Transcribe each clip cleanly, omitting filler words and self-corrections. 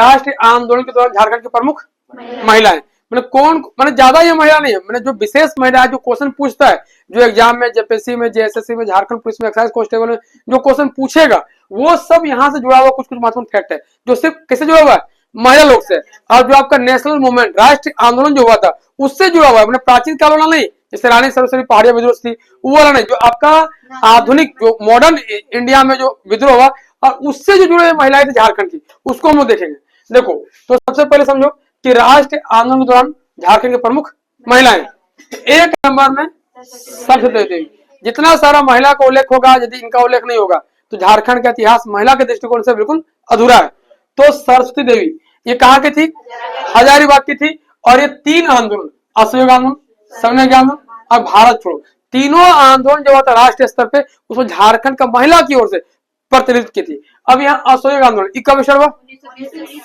राष्ट्रीय आंदोलन के दौरान झारखंड की प्रमुख महिलाएं, मैंने कौन, मैंने ज्यादा ये महिला नहीं है, मैंने जो विशेष महिला है जो क्वेश्चन पूछता है, जो एग्जाम में जेपीएससी में, जेएसएससी में, झारखंड पुलिस में, एक्साइज कांस्टेबल में जो क्वेश्चन पूछेगा वो सब यहाँ से जुड़ा हुआ कुछ कुछ महत्वपूर्ण फैक्ट है जो सिर्फ किससे जुड़ा हुआ है, महिला लोग से। और जो आपका नेशनल मूवमेंट राष्ट्रीय आंदोलन जो हुआ था उससे जुड़ा हुआ है, मैंने प्राचीन काल वाला नहीं, जैसे रानी सरस्वती पहाड़िया विद्रोह थी वो वाला नहीं, जो आपका आधुनिक जो मॉडर्न इंडिया में जो विद्रोह हुआ और उससे जो जुड़े महिलाएं थी झारखंड की, उसको हम लोग देखेंगे। देखो तो सबसे पहले समझो कि राष्ट्रीय आंदोलन के दौरान झारखंड की प्रमुख महिलाएं, एक नंबर में सरस्वती देवी। जितना सारा महिला का उल्लेख होगा, यदि इनका उल्लेख नहीं होगा तो झारखंड का इतिहास महिला के दृष्टिकोण से बिल्कुल अधूरा है। तो सरस्वती देवी ये कहाँ की थी, हजारीबाग की थी। और ये तीन आंदोलन, असहयोग आंदोलन, सविनय आंदोलन और भारत छोड़ो, तीनों आंदोलन जो था राष्ट्रीय स्तर पे उसको झारखंड का महिला की ओर से प्रतिनिधित्व की थी। अब यहाँ असहयोग आंदोलन कब शुरू हुआ,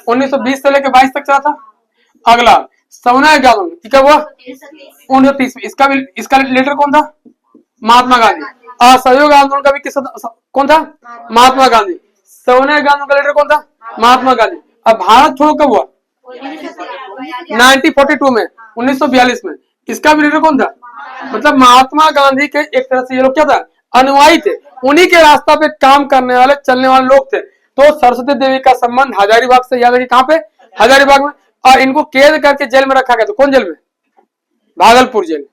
1920 से लेकर 22 तक चला था। अगला सविनय आंदोलन कब हुआ, 1930 में। इसका लीडर कौन था, महात्मा गांधी। असहयोग आंदोलन का भी किस कौन था, महात्मा गांधी। सविनय आंदोलन का लीडर कौन था, महात्मा गांधी। अब भारत छोड़ो कब हुआ, 1942 में, 1942 में। इसका भी लीडर कौन था, मतलब महात्मा गांधी के एक तरह से ये लोग क्या था, अनुयायी थे, उन्हीं के रास्ता पे काम करने वाले चलने वाले लोग थे। तो सरस्वती देवी का संबंध हजारीबाग से, याद रखिए कहां पे, हजारीबाग में। और इनको कैद करके जेल में रखा गया, तो कौन जेल में, भागलपुर जेल,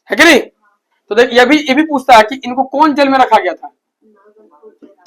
है कि नहीं। तो देख ये भी पूछता है कि इनको कौन जेल में रखा गया था,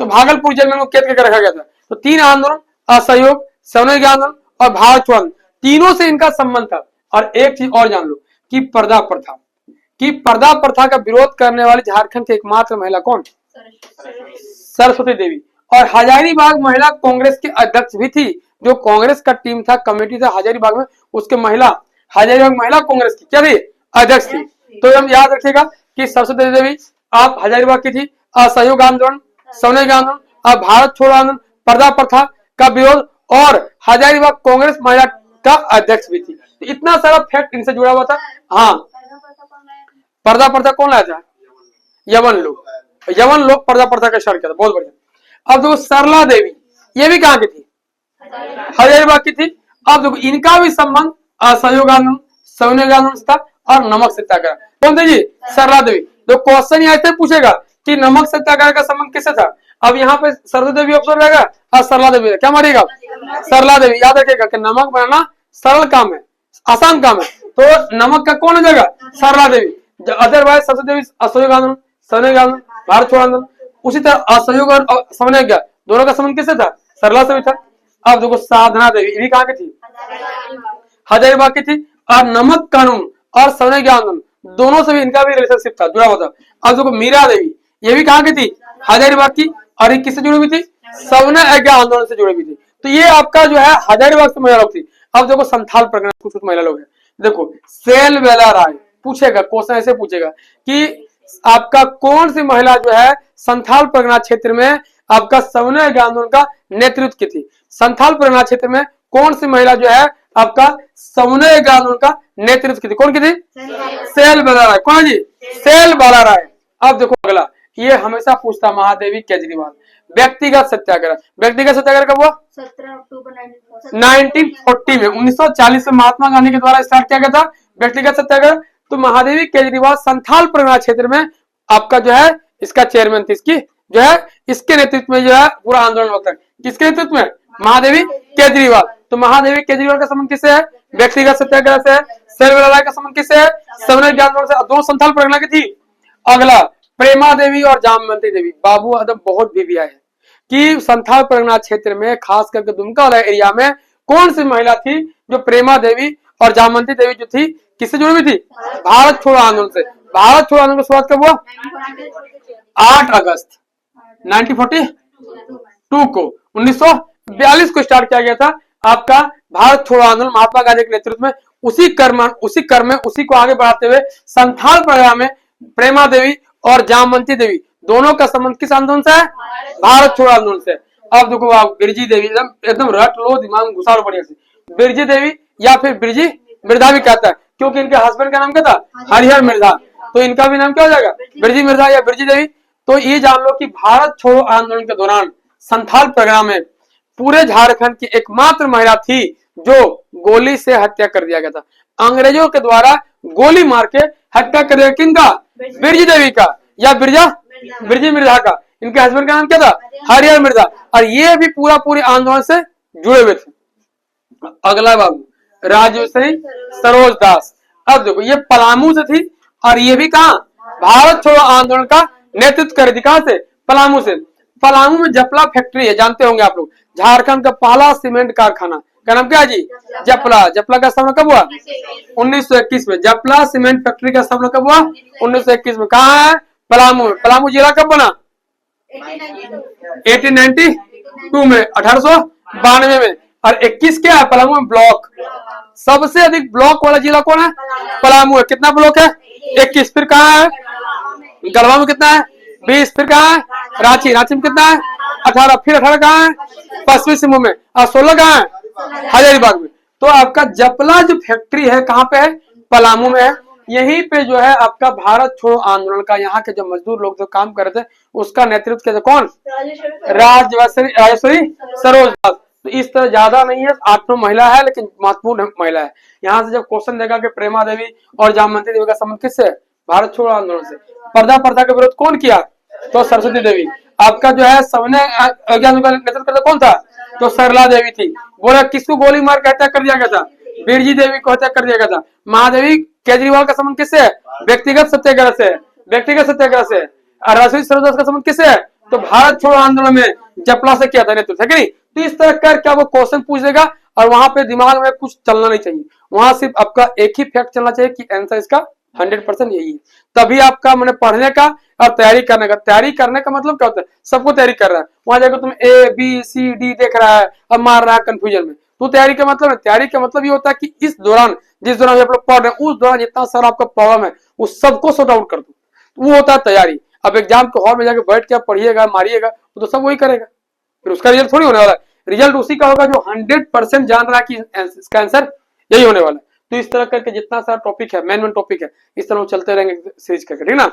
तो भागलपुर जेल में इनको कैद करके रखा गया था। तो तीन आंदोलन, असहयोग, सविनय आंदोलन और भारत छोड़ो, तीनों से इनका संबंध था। और एक चीज और जान लो कि पर्दा प्रथा का विरोध करने वाली झारखंड की एकमात्र महिला कौन, सरस्वती देवी। और हजारीबाग महिला कांग्रेस की अध्यक्ष भी थी, जो कांग्रेस का टीम था, कमेटी था हजारीबाग में, उसके महिला हजारीबाग महिला कांग्रेस की क्या थी, अध्यक्ष थी। तो हम याद रखिएगा कि सरस्वती देवी आप हजारीबाग की थी। असहयोग आंदोलन, सविनय आंदोलन और भारत छोड़ो आंदोलन, पर्दा प्रथा का विरोध और हजारीबाग कांग्रेस महिला का अध्यक्ष भी थी। तो इतना सारा फैक्ट इनसे जुड़ा हुआ था। हाँ, पर्दा प्रथा कौन लाया था, यवन लोग पर्दा प्रथा का स्टार्ट किया था, बहुत बढ़िया। अब देखो सरला देवी, ये भी कहाँ की थी, हजारीबाग की थी। अब देखो इनका भी संबंध असहयोग आंदोलन, सविनय आंदोलन था और नमक सत्याग्रह। कौन थे जी, सरला देवी। तो क्वेश्चन यहाँ से पूछेगा कि नमक सत्याग्रह का संबंध किससे था। अब यहाँ पे सरला देवी ऑप्शन रहेगा और सरला देवी, क्या मारिएगा, सरला देवी। याद रखिएगा कि नमक बनाना सरल काम है, आसान काम है, तो नमक का कौन हो जाएगा, सरला देवी। अदरवाइज सरस्वती देवी असहयोग आंदोलन, सविनय आंदोलन, भारत छोड़ो आंदोलन। उसी तरह असहयोग और सविनय दोनों का संबंध किससे था, सरला से भी था। अब देखो साधना देवी, ये भी कहाँ की थी, हजारीबाग की थी। और नमक कानून और सविनय आंदोलन दोनों से भी इनका भी रिलेशनशिप था, जुड़ा हुआ था। अब देखो मीरा देवी, ये भी कहाँ की थी, हजारीबाग की, और ये किससे जुड़ी हुई थी, सविनय आंदोलन से जुड़ी हुई थी। तो ये आपका जो है हजारीबाग से महिला लोग थी। अब देखो संथाल परगना कुछ महिला लोग हैं। देखो सेल वेला राय पूछेगा, क्वेश्चन ऐसे पूछेगा कि आपका कौन सी महिला जो है संथाल परगना क्षेत्र में आपका सविनय आंदोलन का नेतृत्व की थी। संथाल परगना क्षेत्र में कौन सी महिला जो है आपका सविनय आंदोलन का नेतृत्व की थी, कौन की थी, सेल वेला राय। कौन जी, सेल वेला राय। अब देखो अगला, ये हमेशा पूछता महादेवी केजरीवाल, व्यक्तिगत सत्याग्रह। व्यक्तिगत सत्याग्रह कब हुआ, 17 अक्टूबर 1940 में, 1940 में महात्मा गांधी के द्वारा स्टार्ट किया गया था व्यक्तिगत सत्याग्रह। तो महादेवी केजरीवाल संथाल परगना क्षेत्र में आपका जो है इसका चेयरमैन थी, इसकी जो है इसके नेतृत्व में जो है पूरा आंदोलन होता है। किसके नेतृत्व में, महादेवी केजरीवाल। तो महादेवी केजरीवाल का संबंध किससे है, व्यक्तिगत सत्याग्रह से है। सेल वेला राय का संबंध किससे है, सविनय आंदोलन से। दोनों संथाल परगना की थी। अगला प्रेमा देवी और जामवंती देवी, बाबू आदम बहुत भी आए हैं कि संथाल परगना क्षेत्र में खास करके दुमका वाला एरिया में कौन सी महिला थी जो प्रेमा देवी और जामवंती देवी जो थी किससे जुड़ी हुई थी, भारत छोड़ो आंदोलन से। भारत छोड़ो आंदोलन की शुरुआत कब हुआ, 8 अगस्त 1942 को, 1942 को स्टार्ट किया गया था आपका भारत छोड़ो आंदोलन महात्मा गांधी के नेतृत्व में। उसी क्रम में उसी को आगे बढ़ाते हुए संथाल परगना में प्रेमा देवी और जामवंती देवी दोनों का संबंध किस आंदोलन से है, भारत छोड़ो आंदोलन से। अब देखो आप बिरजी देवी, एकदम रट लो, दिमाग में घुसा लो बढ़िया से। बिरजी देवी या फिर बिरजी मिर्धा भी कहता है, क्योंकि इनके हस्बैंड का नाम क्या था, हरिहर मिर्धा। तो इनका भी नाम क्या हो जाएगा, बिरजी मिर्धा या बिरजी देवी। तो ये जान लो कि भारत छोड़ो आंदोलन के दौरान संथाल परगना में पूरे झारखंड की एकमात्र महिला थी जो गोली से हत्या कर दिया गया था। अंग्रेजों के द्वारा गोली मार के हत्या कर दिया। किनका? बिरजी देवी का या बिरजी मिर्जा का। इनके हस्बैंड का नाम क्या था? हरिहर मिर्जा। और ये भी पूरी आंदोलन से जुड़े हुए थे। अगला बाबू राजश्री सरोज दास। अब देखो ये पलामू से थी और ये भी कहा भारत छोड़ो आंदोलन का नेतृत्व कर दी। कहां से? पलामू से। पलामू में जपला फैक्ट्री है, जानते होंगे आप लोग, झारखंड का पहला सीमेंट कारखाना का नाम क्या जी? जपला। जपला का स्थापना कब हुआ? 1921 में। जपला सीमेंट फैक्ट्री का स्थापना कब हुआ? 1921 में। कहा है? पलामू में। पलामू जिला कब बना? 1892 में, 1892 में। और 21 क्या है? पलामू में ब्लॉक। सबसे अधिक ब्लॉक वाला जिला कौन है? पलामू है। कितना ब्लॉक है? 21। फिर कहा है? गढ़वा में कितना है? 20। फिर कहा है? रांची। रांची में कितना है? 18। फिर 18 कहाँ है? पश्चिमी सिंहभूम में। और 16 कहाँ है? हजारीबाग में। तो आपका जपला जो फैक्ट्री है कहाँ पे है? पलामू में है। यहीं पे जो है आपका भारत छोड़ो आंदोलन का, यहाँ के जो मजदूर लोग जो काम कर रहे थे उसका नेतृत्व किया था कौन? राजश्री सरोज दास। तो इस तरह ज्यादा नहीं है, 8 महिला है लेकिन महत्वपूर्ण महिला है। यहाँ से जब क्वेश्चन देगा कि प्रेमा देवी और जामवंती देवी का संबंध किससे है? भारत छोड़ो आंदोलन से। पर्दा प्रथा का विरोध कौन किया? तो सरस्वती देवी। आपका जो है सबने अज्ञान का नेतृत्व करता कौन था? तो सरला देवी थी। बोला किसको गोली मार के हत्या कर दिया गया था? बिरजी देवी को हत्या कर दिया गया था। महादेवी केजरीवाल का संबंध किससे है? व्यक्तिगत सत्याग्रह से। व्यक्तिगत सत्याग्रह से। और राजश्री सरोज दास का संबंध किससे है? तो भारत छोड़ो आंदोलन में जपला से किया था नेतृत्व, है कि नहीं? तो इस तरह कर क्या वो क्वेश्चन पूछ देगा और वहां पे दिमाग में कुछ चलना नहीं चाहिए। वहां सिर्फ आपका एक ही फैक्ट चलना चाहिए कि आंसर इसका 100% यही है। तभी आपका मैंने पढ़ने का और तैयारी करने का। तैयारी करने का मतलब क्या होता है? सबको तैयारी कर रहा है, वहां जाकर तुम ABCD देख रहा है और मार रहा है कंफ्यूजन में। तो तैयारी का मतलब है, तैयारी का मतलब ये होता है कि इस दौरान जिस दौरान आप लोग पढ़ रहे हैं उस दौरान जितना सारा आपका प्रॉब्लम है उस सबको सॉर्ट आउट कर दो। वो होता है तैयारी। अब एग्जाम के हॉल में जाकर बैठ के आप पढ़िएगा मारिएगा तो सब वही करेगा, फिर उसका रिजल्ट थोड़ी होने वाला है। रिजल्ट उसी का होगा जो 100% जान रहा है कि इसका आंसर यही होने वाला है। तो इस तरह करके जितना सारा टॉपिक है, मेन टॉपिक है, इस तरह चलते रहेंगे सीरीज करके, ठीक ना।